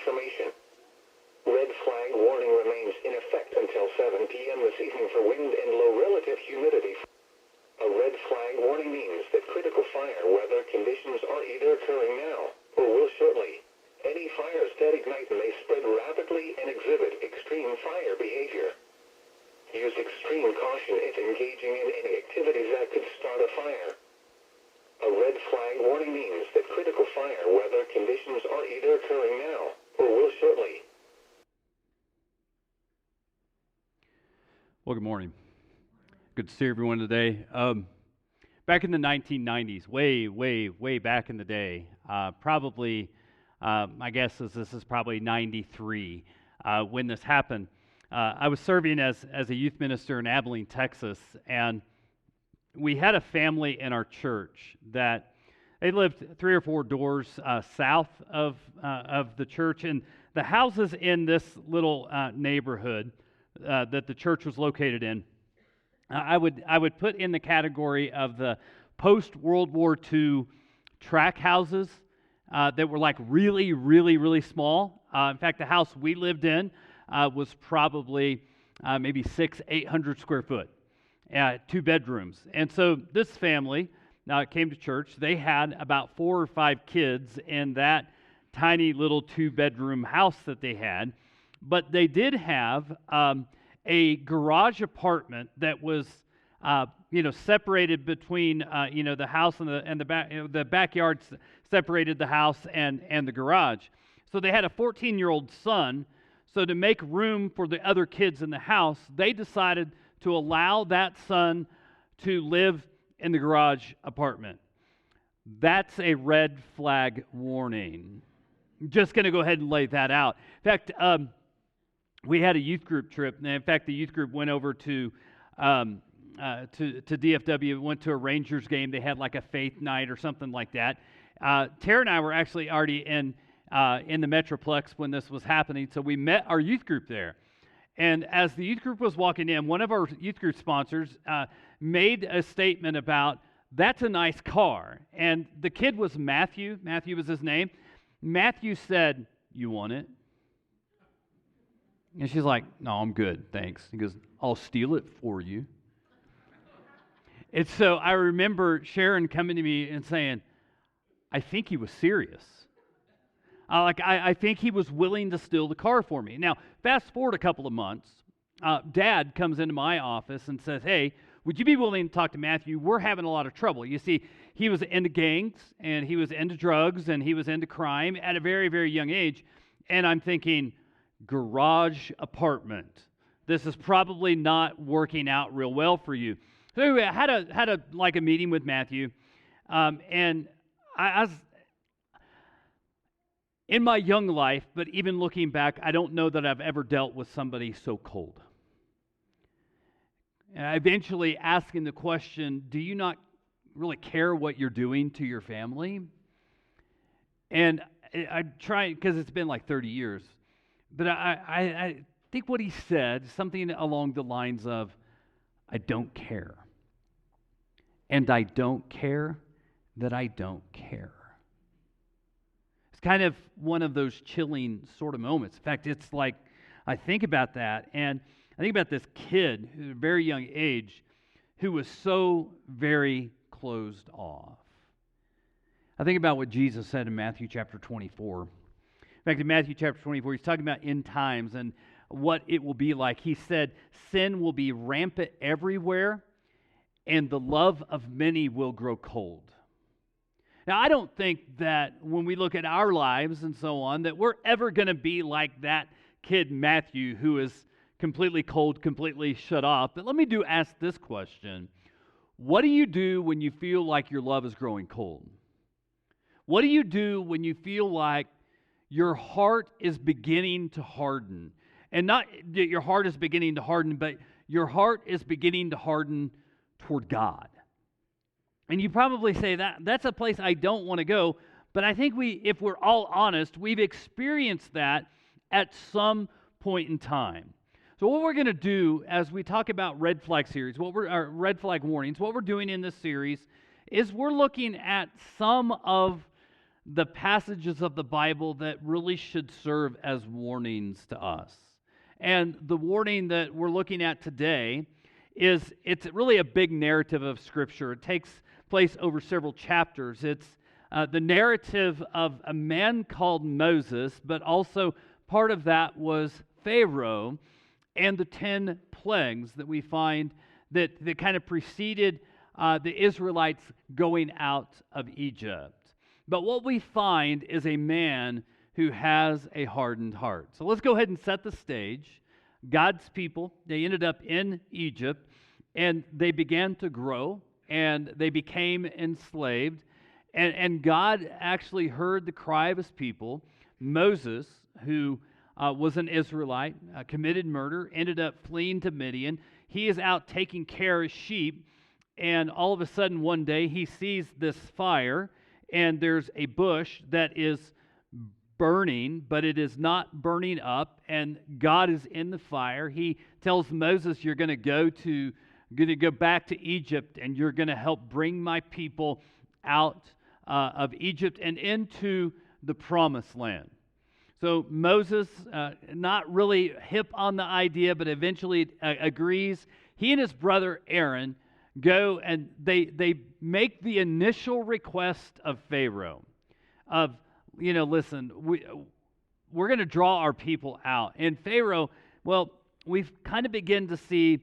information. Red flag warning remains in effect until 7 p.m. this evening for wind and low relative humidity. A red flag warning means that critical fire weather conditions are either occurring now or will shortly. Any fires that ignite may spread rapidly and exhibit extreme fire behavior. Use extreme caution if engaging in any activities that could start a fire. A red flag warning means that critical fire weather conditions are either occurring now or will shortly. Well, good morning. Good to see everyone today. Back in the 1990s, way back in the day, probably, my guess is this is probably 93 when this happened. I was serving as a youth minister in Abilene, Texas, and we had a family in our church that they lived 3 or 4 doors south of the church, and the houses in this little neighborhood that the church was located in, I would put in the category of the post-World War II track houses that were like really small. In fact, the house we lived in was probably maybe 800 square foot, 2 bedrooms. And so this family came to church. They had about 4 or 5 kids in that tiny little 2-bedroom house that they had. But they did have a garage apartment that was, separated between, the house and the back. The backyard separated the house and the garage. So they had a 14-year-old son. So to make room for the other kids in the house, they decided to allow that son to live in the garage apartment. That's a red flag warning. I'm just going to go ahead and lay that out. In fact, we had a youth group trip. And in fact, the youth group went over to DFW, went to a Rangers game. They had like a faith night or something like that. Tara and I were actually already in the Metroplex when this was happening, so we met our youth group there. And as the youth group was walking in, one of our youth group sponsors made a statement about, "That's a nice car." And the kid was Matthew. Matthew was his name. Matthew said, "You want it?" And she's like, "No, I'm good, thanks." He goes, "I'll steal it for you." And so I remember Sharon coming to me and saying, "I think he was serious. I think he was willing to steal the car for me." Now, fast forward a couple of months, Dad comes into my office and says, "Hey, would you be willing to talk to Matthew? We're having a lot of trouble." You see, he was into gangs, and he was into drugs, and he was into crime at a very, very young age. And I'm thinking, garage apartment. This is probably not working out real well for you. So anyway, I had a meeting with Matthew, and I was in my young life, but even looking back, I don't know that I've ever dealt with somebody so cold. And I eventually asking the question, "Do you not really care what you're doing to your family?" And I try, because it's been like 30 years, but I think what he said, something along the lines of, "I don't care. And I don't care that I don't care." It's kind of one of those chilling sort of moments. In fact, it's like, I think about that, and I think about this kid at a very young age who was so very closed off. I think about what Jesus said in Matthew chapter 24. In fact, in Matthew chapter 24, he's talking about end times and what it will be like. He said, "Sin will be rampant everywhere, and the love of many will grow cold." Now, I don't think that when we look at our lives and so on, that we're ever going to be like that kid Matthew who is completely cold, completely shut off. But let me ask this question. What do you do when you feel like your love is growing cold? What do you do when you feel like your heart is beginning to harden? And not that your heart is beginning to harden, but your heart is beginning to harden toward God. And you probably say, that's a place I don't want to go. But I think if we're all honest, we've experienced that at some point in time. So what we're going to do as we talk about red flag series, red flag warnings, what we're doing in this series is we're looking at some of the passages of the Bible that really should serve as warnings to us. And the warning that we're looking at today it's really a big narrative of Scripture. It takes place over several chapters. It's the narrative of a man called Moses, but also part of that was Pharaoh and the 10 plagues that we find that kind of preceded the Israelites going out of Egypt. But what we find is a man who has a hardened heart. So let's go ahead and set the stage. God's people, they ended up in Egypt, and they began to grow, and they became enslaved. And God actually heard the cry of his people. Moses, who was an Israelite, committed murder, ended up fleeing to Midian. He is out taking care of sheep, and all of a sudden one day he sees this fire, and there's a bush that is burning, but it is not burning up, and God is in the fire. He tells Moses, you're going to go back to Egypt, and you're going to help bring my people out of Egypt and into the promised land. So Moses, not really hip on the idea, but eventually agrees. He and his brother Aaron go and they make the initial request of Pharaoh of, listen, we're going to draw our people out. And Pharaoh, well, we've kind of begin to see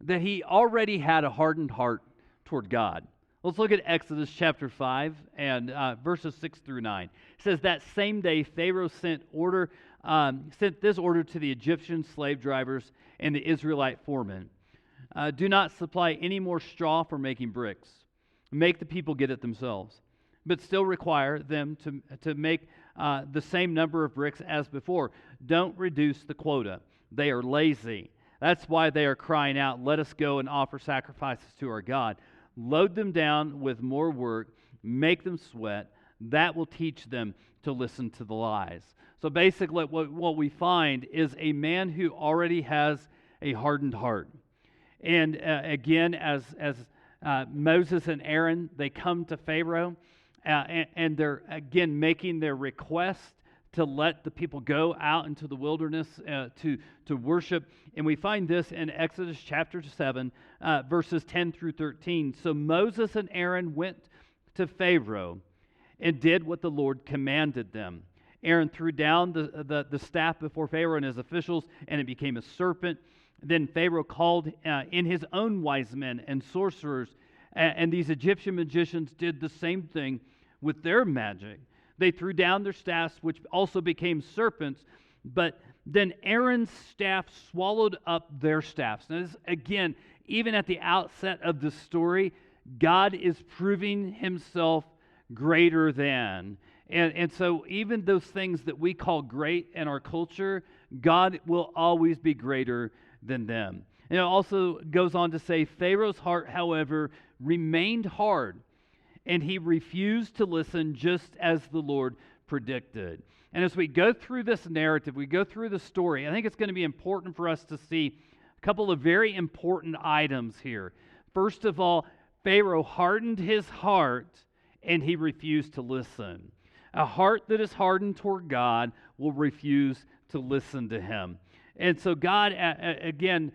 that he already had a hardened heart toward God. Let's look at Exodus chapter 5 and verses 6 through 9. It says, that same day Pharaoh sent this order to the Egyptian slave drivers and the Israelite foremen. Do not supply any more straw for making bricks. Make the people get it themselves. But still require them to make the same number of bricks as before. Don't reduce the quota. They are lazy. That's why they are crying out, let us go and offer sacrifices to our God. Load them down with more work. Make them sweat. That will teach them to listen to the lies. So basically what we find is a man who already has a hardened heart. And again, as Moses and Aaron, they come to Pharaoh, and they're again making their request to let the people go out into the wilderness to worship. And we find this in Exodus chapter 7, verses 10 through 13. So Moses and Aaron went to Pharaoh and did what the Lord commanded them. Aaron threw down the staff before Pharaoh and his officials, and it became a serpent. Then Pharaoh called in his own wise men and sorcerers, and these Egyptian magicians did the same thing with their magic. They threw down their staffs, which also became serpents, but then Aaron's staff swallowed up their staffs. Now, this, again, even at the outset of the story, God is proving himself greater than. And so even those things that we call great in our culture, God will always be greater than them. And it also goes on to say, Pharaoh's heart, however, remained hard, and he refused to listen just as the Lord predicted. And as we go through this narrative, we go through the story, I think it's going to be important for us to see a couple of very important items here. First of all, Pharaoh hardened his heart, and he refused to listen. A heart that is hardened toward God will refuse to listen to him. And so God, again,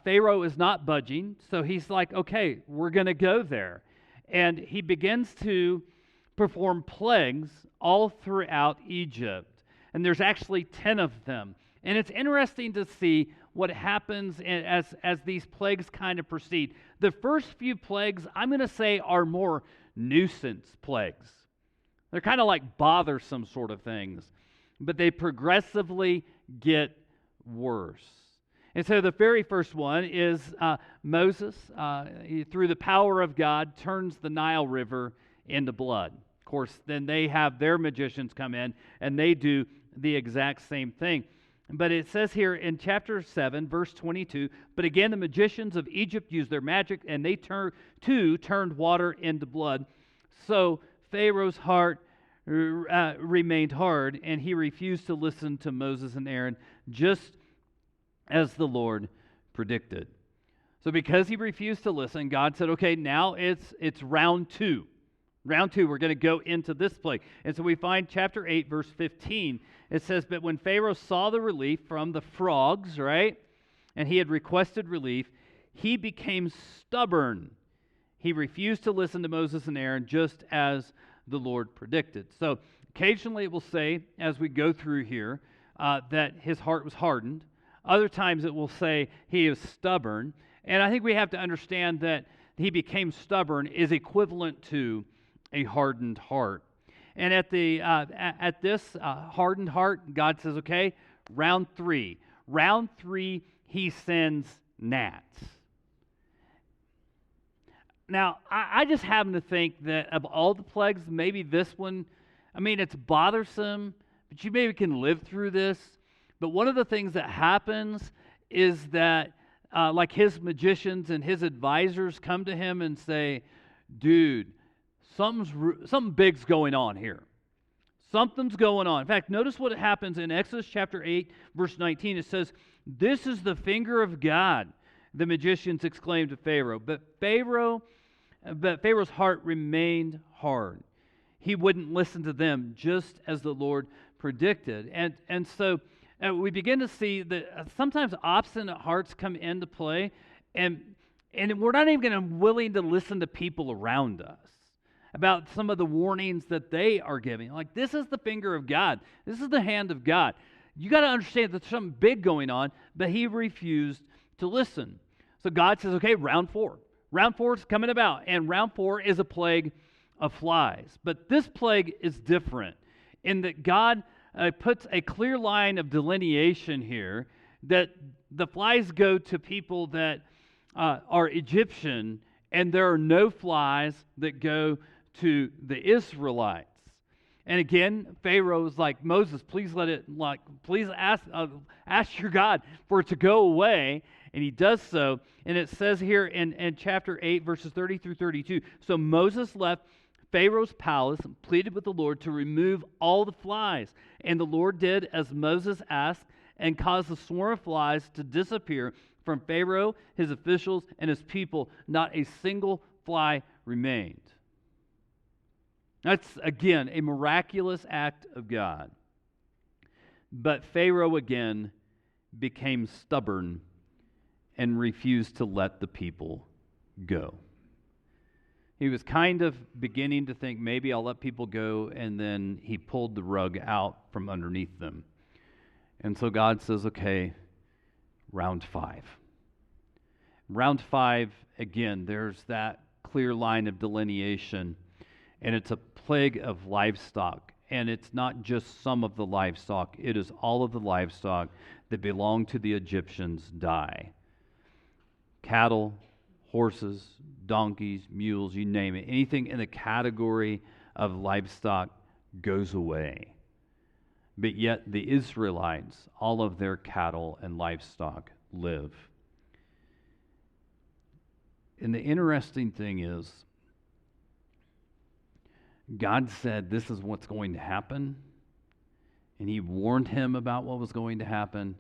Pharaoh is not budging, so he's like, okay, we're going to go there. And he begins to perform plagues all throughout Egypt. And there's actually 10 of them. And it's interesting to see what happens as these plagues kind of proceed. The first few plagues, I'm going to say, are more nuisance plagues. They're kind of like bothersome sort of things. But they progressively get worse. And so the very first one is Moses, through the power of God, turns the Nile River into blood. Of course, then they have their magicians come in, and they do the exact same thing. But it says here in chapter 7, verse 22, but again the magicians of Egypt used their magic, and they turned water into blood. So Pharaoh's heart remained hard, and he refused to listen to Moses and Aaron, just as the Lord predicted. So because he refused to listen, God said, okay, now it's round 2. Round 2, we're going to go into this plague. And so we find chapter 8, verse 15. It says, "But when Pharaoh saw the relief from the frogs," right, and he had requested relief, he became stubborn. He refused to listen to Moses and Aaron, just as the Lord predicted. So occasionally it will say, as we go through here, that his heart was hardened. Other times it will say he is stubborn. And I think we have to understand that he became stubborn is equivalent to a hardened heart. And at this hardened heart, God says, okay, round 3. Round 3, he sends gnats. Now, I just happen to think that of all the plagues, maybe this one, I mean, it's bothersome, but you maybe can live through this. But one of the things that happens is that, like his magicians and his advisors come to him and say, dude, something big's going on here. Something's going on. In fact, notice what happens in Exodus chapter 8, verse 19. It says, "This is the finger of God," the magicians exclaimed to Pharaoh. But Pharaoh's heart remained hard. He wouldn't listen to them, just as the Lord predicted. And so we begin to see that sometimes obstinate hearts come into play, and we're not even willing to listen to people around us about some of the warnings that they are giving. Like, this is the finger of God. This is the hand of God. You got to understand that there's something big going on, but he refused to listen. So God says, okay, round 4. Round 4 is coming about, and round 4 is a plague of flies. But this plague is different in that God puts a clear line of delineation here that the flies go to people that are Egyptian, and there are no flies that go to the Israelites. And again, Pharaoh is like, Moses, please ask your God for it to go away. And he does so. And it says here in chapter 8, verses 30 through 32, "So Moses left Pharaoh's palace and pleaded with the Lord to remove all the flies. And the Lord did as Moses asked and caused the swarm of flies to disappear from Pharaoh, his officials, and his people. Not a single fly remained." That's, again, a miraculous act of God. But Pharaoh again became stubborn and refused to let the people go. He was kind of beginning to think, maybe I'll let people go, and then he pulled the rug out from underneath them. And so God says, okay, round 5. Round 5, again, there's that clear line of delineation, and it's a plague of livestock. And it's not just some of the livestock, it is all of the livestock that belong to the Egyptians die. Cattle, horses, donkeys, mules, you name it. Anything in the category of livestock goes away. But yet the Israelites, all of their cattle and livestock live. And the interesting thing is, God said this is what's going to happen, and he warned him about what was going to happen,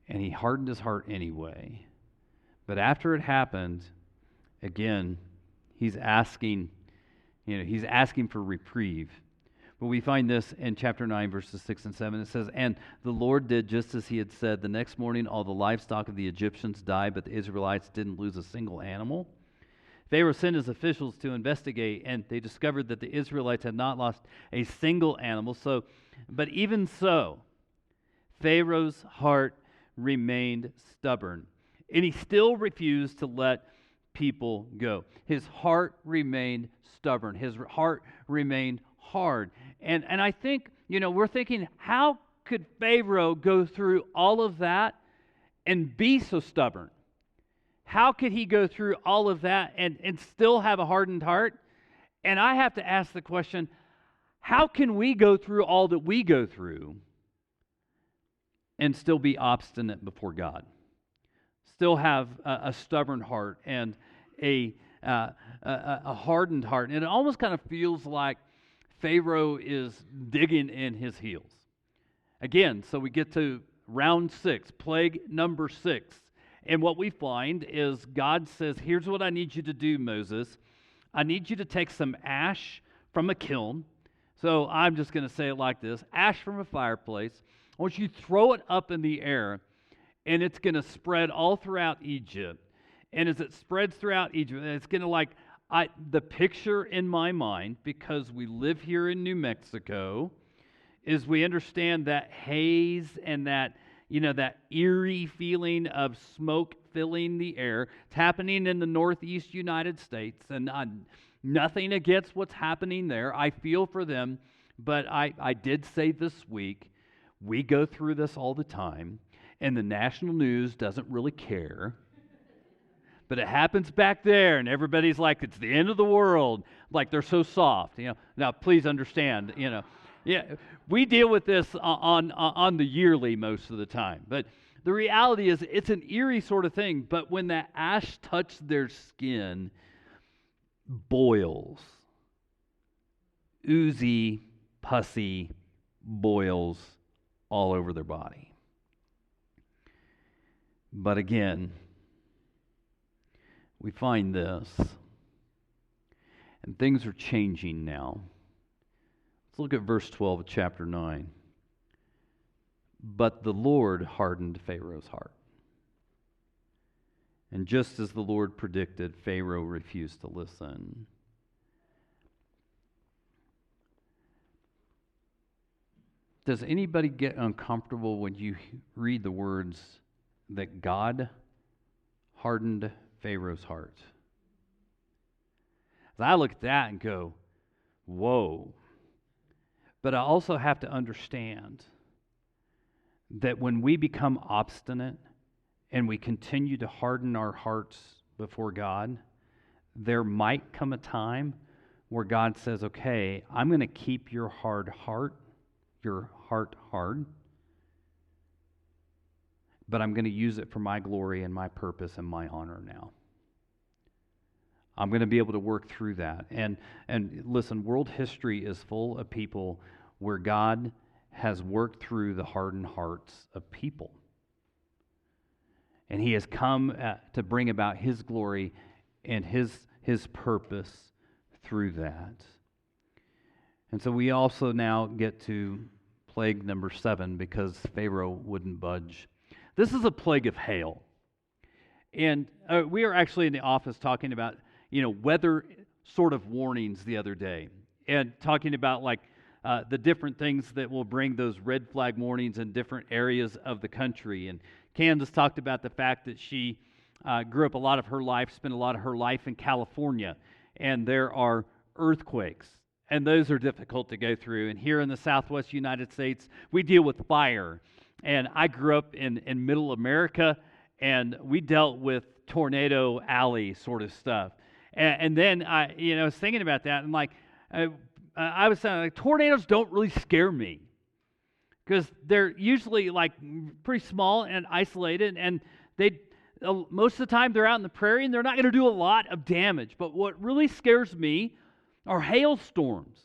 and he hardened his heart anyway. But after it happened, again, he's asking for reprieve. But we find this in chapter 9, verses 6 and 7. It says, "And the Lord did just as he had said. The next morning all the livestock of the Egyptians died, but the Israelites didn't lose a single animal. Pharaoh sent his officials to investigate, and they discovered that the Israelites had not lost a single animal. But even so, Pharaoh's heart remained stubborn, and he still refused to let people go. His heart remained stubborn. His heart remained hard. And I think, we're thinking, how could Pharaoh go through all of that and be so stubborn? How could he go through all of that and still have a hardened heart? And I have to ask the question, how can we go through all that we go through and still be obstinate before God? Still have a stubborn heart and a hardened heart. And it almost kind of feels like Pharaoh is digging in his heels. Again, so we get to round 6, plague number 6. And what we find is God says, here's what I need you to do, Moses. I need you to take some ash from a kiln. So I'm just going to say it like this: ash from a fireplace. I want you to throw it up in the air, and it's going to spread all throughout Egypt. And as it spreads throughout Egypt, it's going to the picture in my mind, because we live here in New Mexico, is we understand that haze and that eerie feeling of smoke filling the air. It's happening in the Northeast United States, and nothing against what's happening there. I feel for them, but I did say this week, we go through this all the time, and the national news doesn't really care. But it happens back there, and everybody's like, it's the end of the world. Like, they're so soft. Now, please understand, yeah, we deal with this on the yearly most of the time. But the reality is, it's an eerie sort of thing. But when that ash touched their skin, boils, oozy, pussy boils all over their body. But again, we find this, and things are changing now. Let's look at verse 12 of chapter 9. But the Lord hardened Pharaoh's heart. And just as the Lord predicted, Pharaoh refused to listen. Does anybody get uncomfortable when you read the words that God hardened Pharaoh's heart? I look at that and go, whoa. But I also have to understand that when we become obstinate and we continue to harden our hearts before God, there might come a time where God says, okay, I'm going to keep your hard heart, your heart hard, but I'm going to use it for my glory and my purpose and my honor now. I'm going to be able to work through that. And listen, world history is full of people where God has worked through the hardened hearts of people. And he has come to bring about his glory and his purpose through that. And so we also now get to plague number 7, because Pharaoh wouldn't budge. This is a plague of hail. And we are actually in the office talking about, weather sort of warnings the other day, and talking about the different things that will bring those red flag warnings in different areas of the country. And Candace talked about the fact that she grew up a lot of her life, spent a lot of her life in California, and there are earthquakes, and those are difficult to go through. And here in the Southwest United States, we deal with fire. And I grew up in middle America, and we dealt with tornado alley sort of stuff. And then I was thinking about that, and I was saying, tornadoes don't really scare me, because they're usually pretty small and isolated, and they most of the time they're out in the prairie, and they're not going to do a lot of damage. But what really scares me are hailstorms,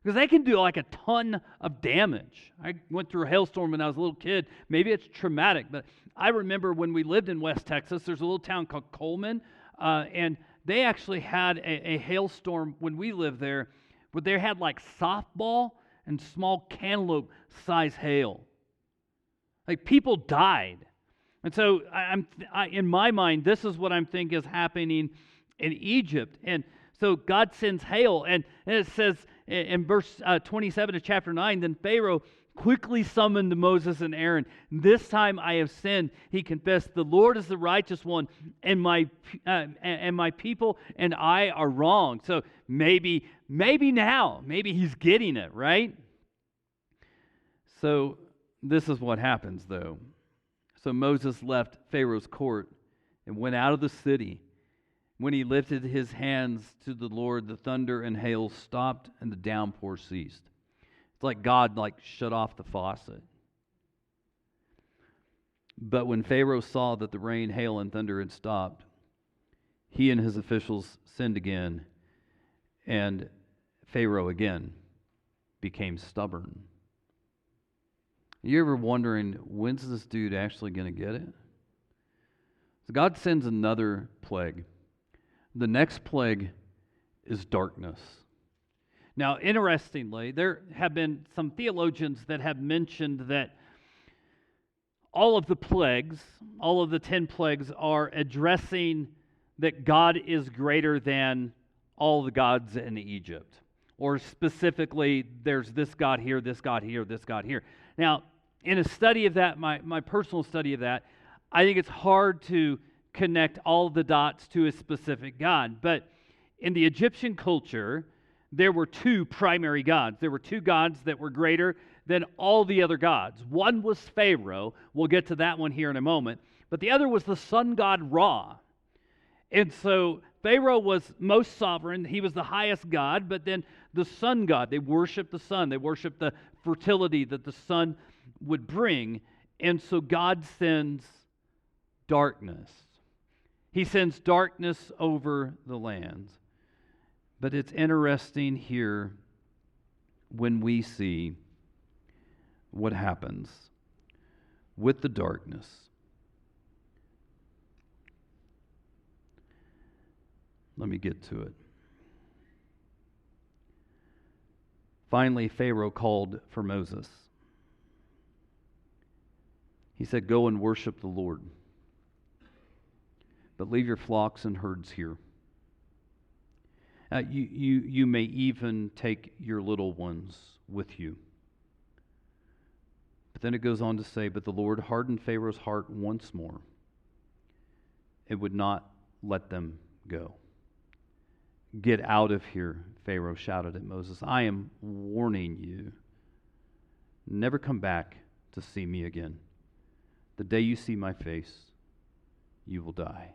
because they can do a ton of damage. I went through a hailstorm when I was a little kid. Maybe it's traumatic, but I remember when we lived in West Texas, there's a little town called Coleman, and they actually had a hailstorm when we lived there, where they had softball and small cantaloupe size hail. People died. And so in my mind, this is what I'm thinking is happening in Egypt. And so God sends hail, and it says in verse 27 of chapter 9, then Pharaoh quickly summoned Moses and Aaron. This time I have sinned, he confessed. The Lord is the righteous one, and my people and I are wrong. So maybe now, maybe he's getting it, right? So this is what happens, though. So Moses left Pharaoh's court and went out of the city. When he lifted his hands to the Lord, the thunder and hail stopped, and the downpour ceased. It's like God shut off the faucet. But when Pharaoh saw that the rain, hail, and thunder had stopped, he and his officials sinned again, and Pharaoh again became stubborn. You ever wondering, when's this dude actually going to get it? So God sends another plague. The next plague is darkness. Now, interestingly, there have been some theologians that have mentioned that all of the plagues, all of the 10 plagues, are addressing that God is greater than all the gods in Egypt. Or specifically, there's this God here, this God here, this God here. Now, in a study of that, my personal study of that, I think it's hard to connect all the dots to a specific God. But in the Egyptian culture, there were two primary gods. There were two gods that were greater than all the other gods. One was Pharaoh. We'll get to that one here in a moment. But the other was the sun god Ra. And so Pharaoh was most sovereign. He was the highest god. But then the sun god, they worshiped the sun. They worshiped the fertility that the sun would bring. And so God sends darkness. He sends darkness over the land. But it's interesting here when we see what happens with the darkness. Let me get to it. Finally, Pharaoh called for Moses. He said, "Go and worship the Lord, but leave your flocks and herds here. You may even take your little ones with you." But then it goes on to say, "But the Lord hardened Pharaoh's heart once more. It would not let them go." "Get out of here," Pharaoh shouted at Moses. "I am warning you. Never come back to see me again. The day you see my face, you will die."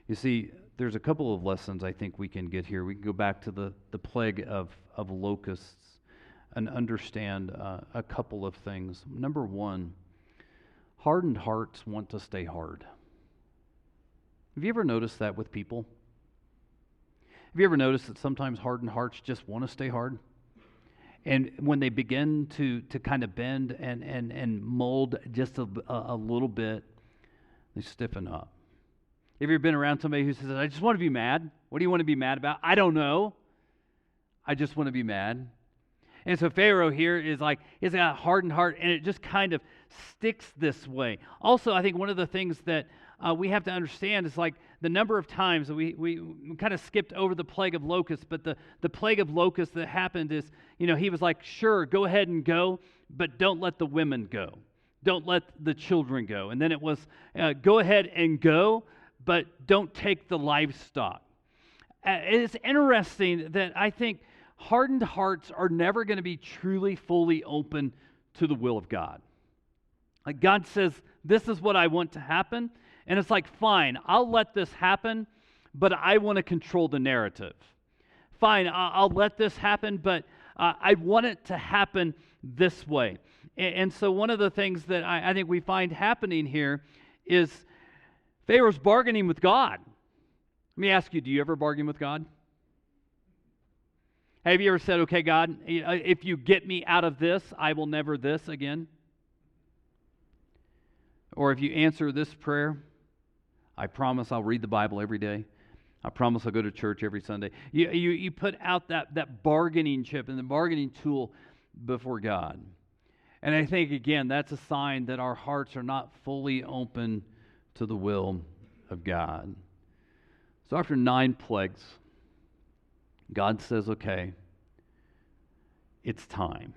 You see, there's a couple of lessons I think we can get here. We can go back to the plague of locusts and understand a couple of things. Number one, hardened hearts want to stay hard. Have you ever noticed that with people? Have you ever noticed that sometimes hardened hearts just want to stay hard? And when they begin to kind of bend and mold just a little bit, they stiffen up. Have you ever been around somebody who says, "I just want to be mad"? What do you want to be mad about? I don't know. I just want to be mad. And so Pharaoh here is like, he's got a hardened heart, and it just kind of sticks this way. Also, I think one of the things that we have to understand is like the number of times that we kind of skipped over the plague of locusts, but the plague of locusts that happened is, he was like, "Sure, go ahead and go, but don't let the women go. Don't let the children go." And then it was, "Go ahead and go, but don't take the livestock." It's interesting that I think hardened hearts are never going to be truly, fully open to the will of God. Like God says, "This is what I want to happen." And it's like, fine, I'll let this happen, but I want to control the narrative. Fine, I'll let this happen, but I want it to happen this way. And so one of the things that I think we find happening here is Pharaoh's bargaining with God. Let me ask you, do you ever bargain with God? Have you ever said, "Okay, God, if you get me out of this, I will never this again"? Or if you answer this prayer, "I promise I'll read the Bible every day. I promise I'll go to church every Sunday." You put out that bargaining chip and the bargaining tool before God. And I think, again, that's a sign that our hearts are not fully open to the will of God. So after 9 plagues, God says, "Okay, it's time.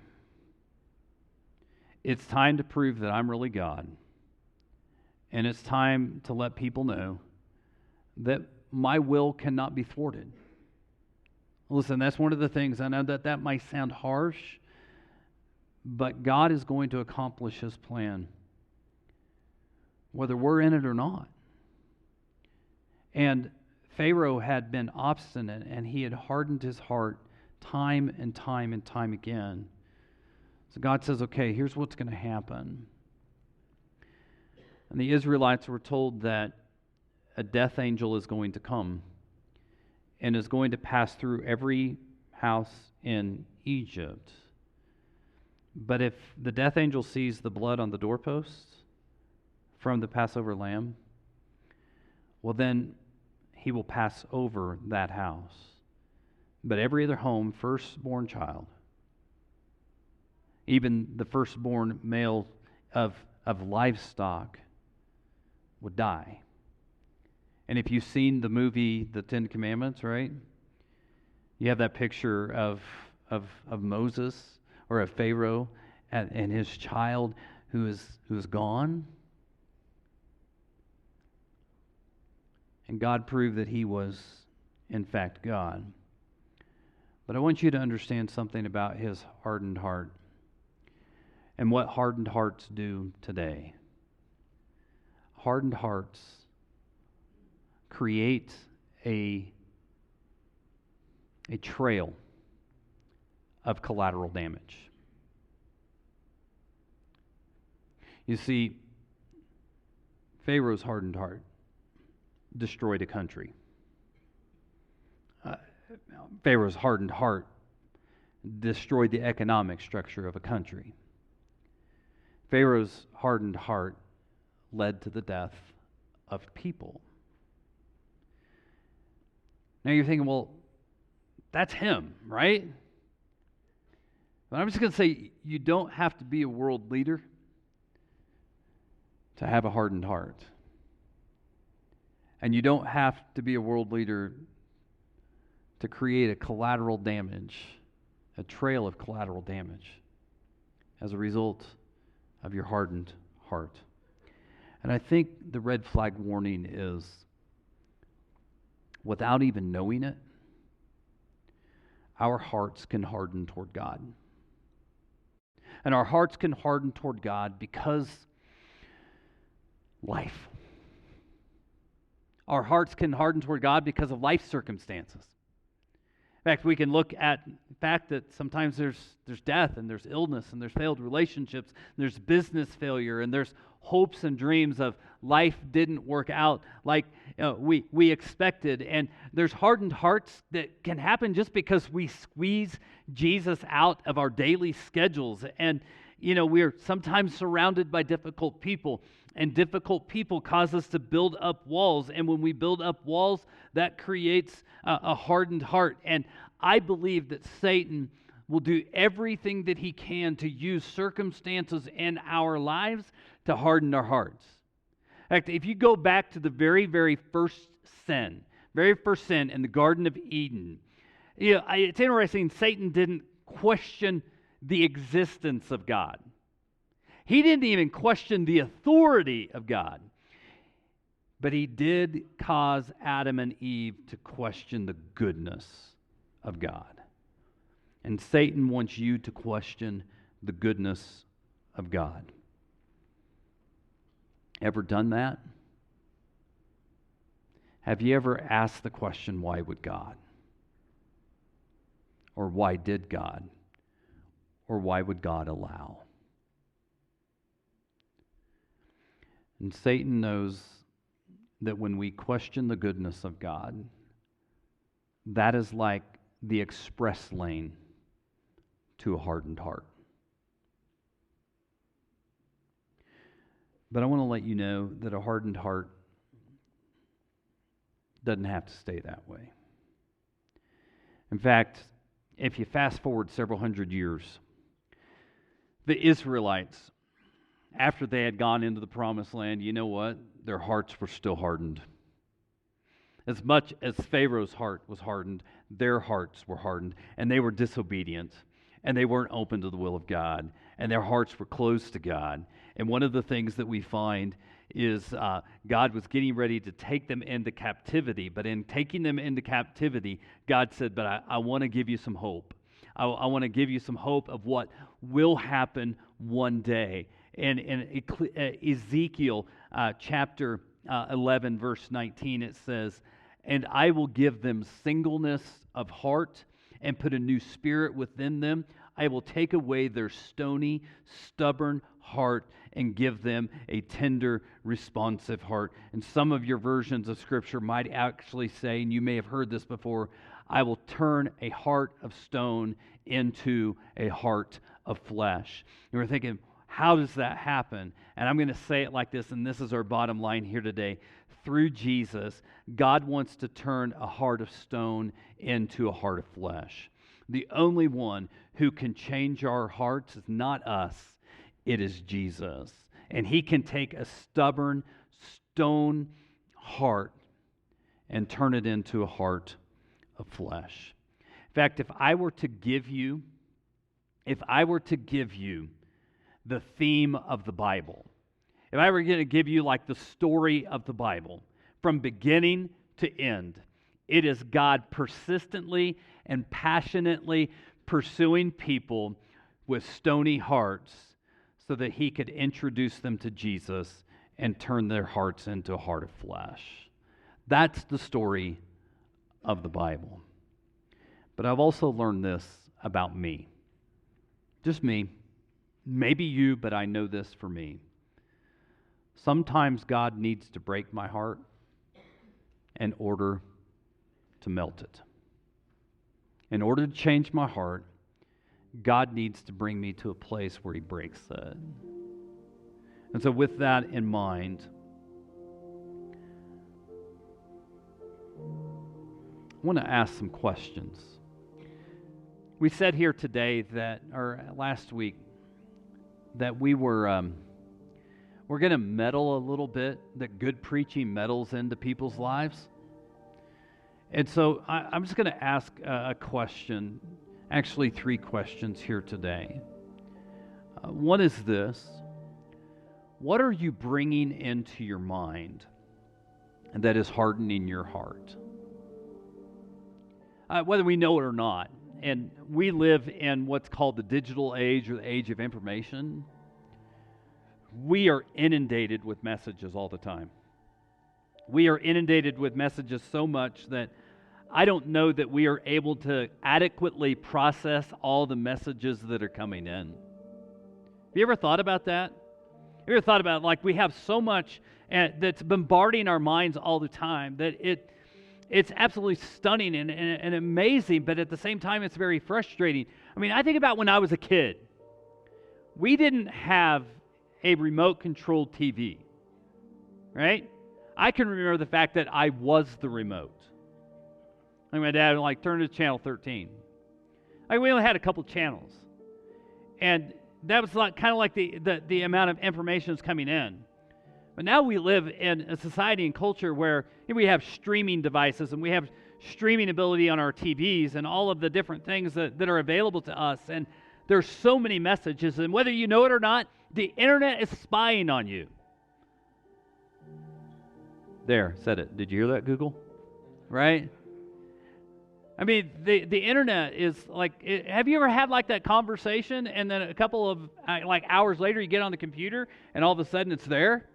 It's time to prove that I'm really God. And it's time to let people know that my will cannot be thwarted." Listen, that's one of the things. I know that might sound harsh, but God is going to accomplish His plan, whether we're in it or not. And Pharaoh had been obstinate, and he had hardened his heart time and time and time again. So God says, "Okay, here's what's going to happen." And the Israelites were told that a death angel is going to come and is going to pass through every house in Egypt. But if the death angel sees the blood on the doorposts from the Passover lamb, well then he will pass over that house. But every other home, firstborn child, even the firstborn male of livestock, would die. And if you've seen the movie The Ten Commandments, right? You have that picture of Moses or of Pharaoh and his child who is gone. And God proved that he was, in fact, God. But I want you to understand something about his hardened heart and what hardened hearts do today. Hardened hearts create a trail of collateral damage. You see, Pharaoh's hardened heart destroyed a country. Pharaoh's hardened heart destroyed the economic structure of a country. Pharaoh's hardened heart led to the death of people. Now you're thinking, well, that's him, right? But I'm just going to say, you don't have to be a world leader to have a hardened heart. And you don't have to be a world leader to create a collateral damage, a trail of collateral damage as a result of your hardened heart. And I think the red flag warning is, without even knowing it, our hearts can harden toward God. And our hearts can harden toward God because life. Our hearts can harden toward God because of life circumstances. In fact, we can look at the fact that sometimes there's death and there's illness and there's failed relationships, and there's business failure, and there's hopes and dreams of life didn't work out like we expected. And there's hardened hearts that can happen just because we squeeze Jesus out of our daily schedules. And we're sometimes surrounded by difficult people, and difficult people cause us to build up walls. And when we build up walls, that creates a hardened heart. And I believe that Satan will do everything that he can to use circumstances in our lives to harden our hearts. In fact, if you go back to the very, very first sin in the Garden of Eden, it's interesting, Satan didn't question the existence of God. He didn't even question the authority of God. But he did cause Adam and Eve to question the goodness of God. And Satan wants you to question the goodness of God. Ever done that? Have you ever asked the question, why would God? Or why did God? Or why would God allow? And Satan knows that when we question the goodness of God, that is like the express lane to a hardened heart. But I want to let you know that a hardened heart doesn't have to stay that way. In fact, if you fast forward several hundred years, the Israelites, after they had gone into the promised land, you know what? Their hearts were still hardened. As much as Pharaoh's heart was hardened, their hearts were hardened, and they were disobedient, and they weren't open to the will of God, and their hearts were closed to God. And one of the things that we find is God was getting ready to take them into captivity, but in taking them into captivity, God said, but I want to give you some hope. I want to give you some hope of what will happen one day. And in Ezekiel chapter 11, verse 19, it says, and I will give them singleness of heart and put a new spirit within them. I will take away their stony, stubborn heart and give them a tender, responsive heart. And some of your versions of Scripture might actually say, and you may have heard this before, I will turn a heart of stone into a heart of flesh. And we're thinking, How does that happen? And I'm going to say it like this, and this is our bottom line here today. Through Jesus, God wants to turn a heart of stone into a heart of flesh. The only one who can change our hearts is not us, it is Jesus. And he can take a stubborn stone heart and turn it into a heart of flesh. In fact, if I were to give you the theme of the Bible, if I were going to give you like the story of the Bible from beginning to end, it is God persistently and passionately pursuing people with stony hearts so that he could introduce them to Jesus and turn their hearts into a heart of flesh. That's the story of the Bible. But I've also learned this about me. Just me. Maybe you, but I know this for me. Sometimes God needs to break my heart in order to melt it. In order to change my heart, God needs to bring me to a place where he breaks it. And so with that in mind, I want to ask some questions. We said here today that, or last week, that we're going to meddle a little bit, that good preaching meddles into people's lives. And so I'm just going to ask a question, actually 3 questions here today. One is this: what are you bringing into your mind that is hardening your heart? Whether we know it or not, and we live in what's called the digital age or the age of information, we are inundated with messages all the time. We are inundated with messages so much that I don't know that we are able to adequately process all the messages that are coming in. Have you ever thought about that? Have you ever thought about, like, we have so much that's bombarding our minds all the time that it's absolutely stunning and amazing, but at the same time it's very frustrating. I mean, I think about when I was a kid. We didn't have a remote-controlled TV, right? I can remember the fact that I was the remote. Like my dad would turn to channel 13. We only had a couple channels. And that was kind of like the amount of information that's coming in. But now we live in a society and culture where we have streaming devices and we have streaming ability on our TVs and all of the different things that are available to us. And there's so many messages, and whether you know it or not, the internet is spying on you. There, said it. Did you hear that, Google? Right? I mean, the internet is have you ever had that conversation and then a couple of hours later you get on the computer and all of a sudden it's there?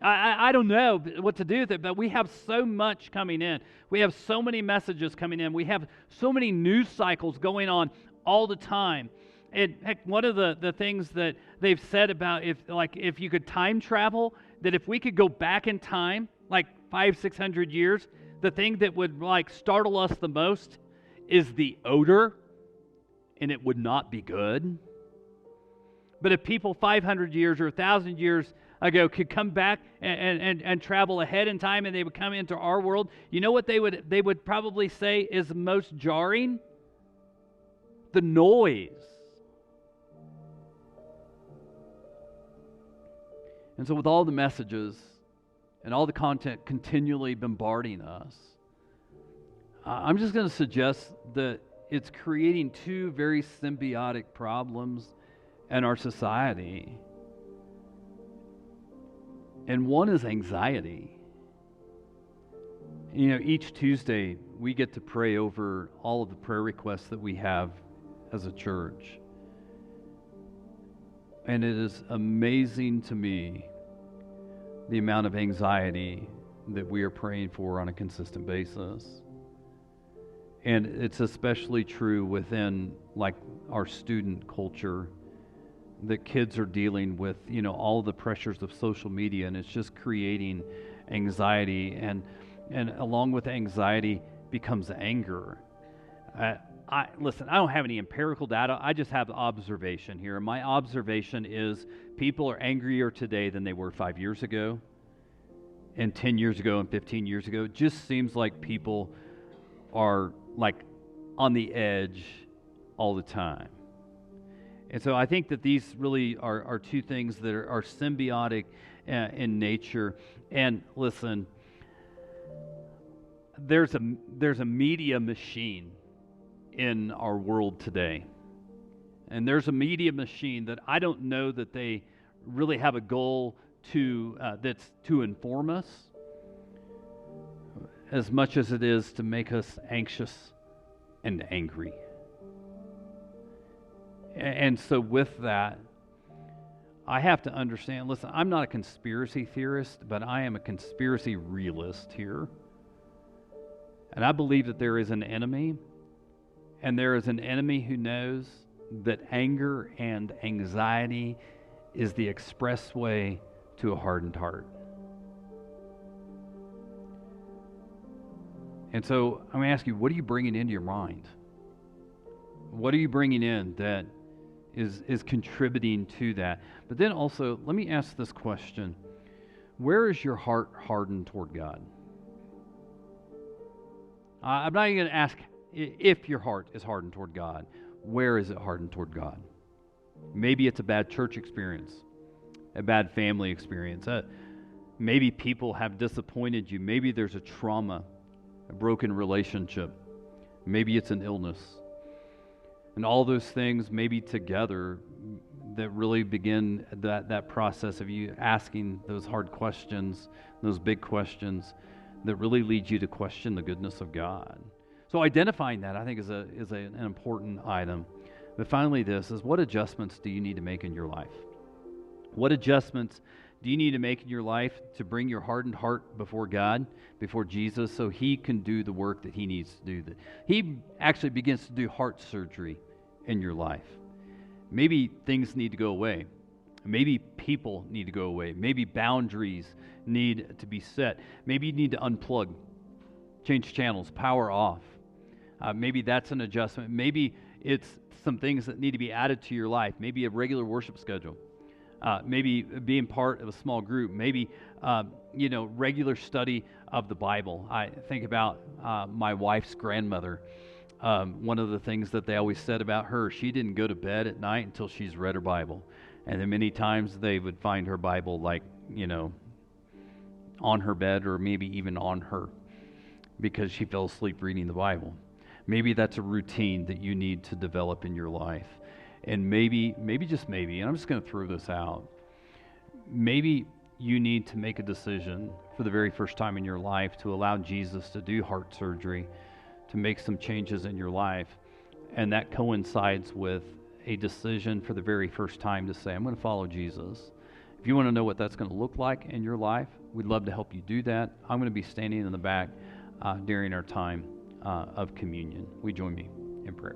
I don't know what to do with it, but we have so much coming in. We have so many messages coming in. We have so many news cycles going on all the time. And heck, one of the things that they've said about if you could time travel, that if we could go back in time, 500-600 years, the thing that would startle us the most is the odor, and it would not be good. But if people 500 years or 1,000 years ago could come back and travel ahead in time, and they would come into our world, you know what they would probably say is most jarring? The noise. And so with all the messages and all the content continually bombarding us, I'm just going to suggest that it's creating 2 very symbiotic problems in our society. And one is anxiety. Each Tuesday we get to pray over all of the prayer requests that we have as a church. And it is amazing to me the amount of anxiety that we are praying for on a consistent basis. And it's especially true within our student culture, that kids are dealing with, all the pressures of social media, and it's just creating anxiety, and along with anxiety becomes anger. listen, I don't have any empirical data. I just have observation here. My observation is people are angrier today than they were 5 years ago, and 10 years ago, and 15 years ago. It just seems like people are like on the edge all the time. And so I think that these really are two things that are symbiotic in nature. And listen, there's a media machine in our world today. And there's a media machine that I don't know that they really have a goal to that's to inform us as much as it is to make us anxious and angry. And so with that, I have to understand, listen, I'm not a conspiracy theorist, but I am a conspiracy realist here. And I believe that there is an enemy, and there is an enemy who knows that anger and anxiety is the expressway to a hardened heart. And so I'm going to ask you, what are you bringing into your mind? What are you bringing in that is contributing to that? But then also, let me ask this question. Where is your heart hardened toward God? I'm not even going to ask if your heart is hardened toward God. Where is it hardened toward God? Maybe it's a bad church experience, a bad family experience. Maybe people have disappointed you. Maybe there's a trauma, a broken relationship. Maybe it's an illness. And all those things maybe together that really begin that process of you asking those hard questions, those big questions that really lead you to question the goodness of God. So identifying that, I think, is an important item. But finally, this is, what adjustments do you need to make in your life? What adjustments do you need to make in your life to bring your hardened heart before God, before Jesus, so He can do the work that He needs to do? He actually begins to do heart surgery in your life. Maybe things need to go away. Maybe people need to go away. Maybe boundaries need to be set. Maybe you need to unplug, change channels, power off. Maybe that's an adjustment. Maybe it's some things that need to be added to your life. Maybe a regular worship schedule. Maybe being part of a small group. Maybe regular study of the Bible. I think about my wife's grandmother. One of the things that they always said about her, she didn't go to bed at night until she's read her Bible. And then many times they would find her Bible on her bed, or maybe even on her, because she fell asleep reading the Bible. Maybe that's a routine that you need to develop in your life. And maybe just maybe, and I'm just going to throw this out, maybe you need to make a decision for the very first time in your life to allow Jesus to do heart surgery, to make some changes in your life. And that coincides with a decision for the very first time to say, I'm going to follow Jesus. If you want to know what that's going to look like in your life, we'd love to help you do that. I'm going to be standing in the back during our time of communion. Will you join me in prayer?